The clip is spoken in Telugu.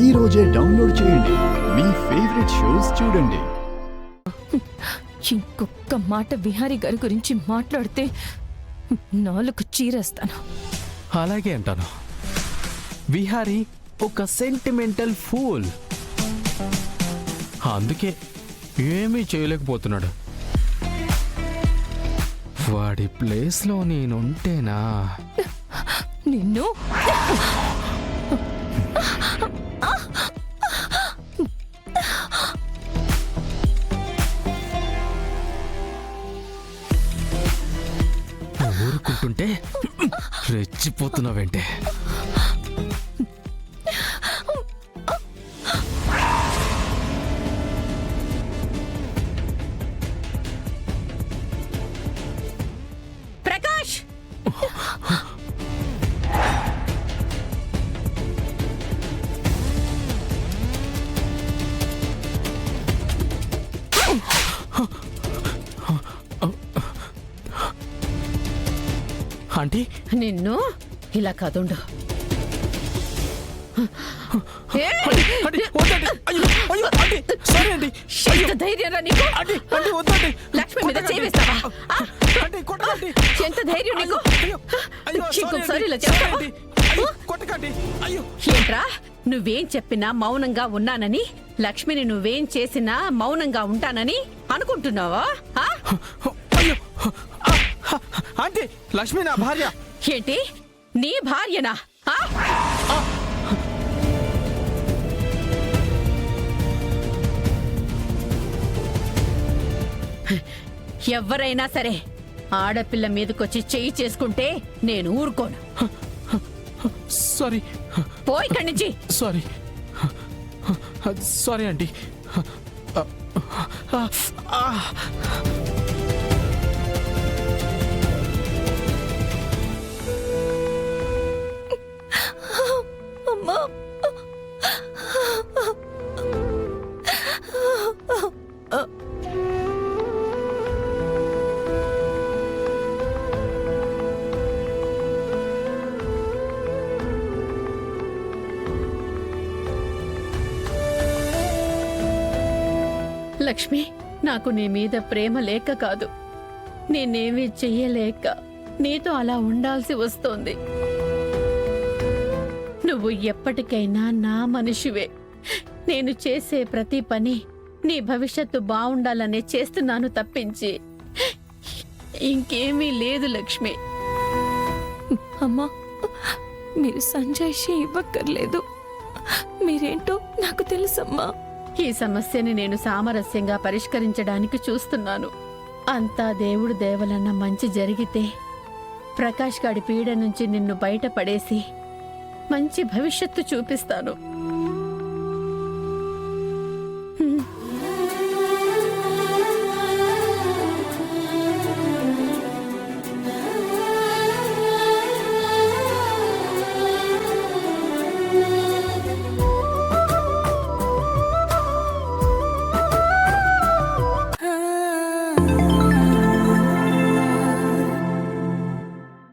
ఈ రోజే డౌన్లోడ్ చేయండి. మీ ఫేవరెట్ షోస్ చూడండి. ఇంకొక్క మాట విహారీ గారి గురించి మాట్లాడితే నాలుగు చీరేస్తాను. అలాగే అంటాను. విహారీ ఒక సెంటిమెంటల్ ఫూల్, అందుకే ఏమీ చేయలేకపోతున్నాడు. వాడి ప్లేస్లో నేనుంటేనా నిన్ను ఊరుకుంటుంటే రెచ్చిపోతున్నావేంటే? ప్రకాష్, ఆంటీ, నిన్ను ఇలా కాదుండు. ధైర్యం నీకు? లక్ష్మి మీద చేస్తావా? ఎంత ధైర్యం నీకు? ఇంకొకసారి ఇలా చేస్తావా? ఏంట్రా, నువ్వేం చెప్పినా మౌనంగా ఉన్నానని, లక్ష్మిని నువ్వేం చేసినా మౌనంగా ఉంటానని అనుకుంటున్నావా? ఆంటీ, లక్ష్మి నా భార్య. ఏంటి, నీ భార్యనా? ఎవరైనా సరే ఆడపిల్ల మీదకొచ్చి చెయ్యి చేసుకుంటే నేను ఊరుకోను. సారీ, పోయి ఇక్కడి నుంచి. Sorry sorry aunty. అమ్మా, లక్ష్మి, నాకు నీ మీద ప్రేమ లేక కాదు, నేనేమీ చెయ్యలేక నీతో అలా ఉండాల్సి వస్తోంది. నువ్వు ఎప్పటికైనా నా మనిషివే. నేను చేసే ప్రతి పని నీ భవిష్యత్తు బావుండాలనే చేస్తున్నాను తప్పించి ఇంకేమీ లేదు లక్ష్మి. అమ్మా, మీరు సంజయ్షి ఇవ్వక్కర్లేదు. మీరేంటో నాకు తెలుసమ్మా. ఈ సమస్యని నేను సామరస్యంగా పరిష్కరించడానికి చూస్తున్నాను. అంతా దేవుడు దేవలన్న మంచి జరిగితే ప్రకాష్ గాడి పీడ నుంచి నిన్ను బయటపడేసి మంచి భవిష్యత్తు చూపిస్తాను.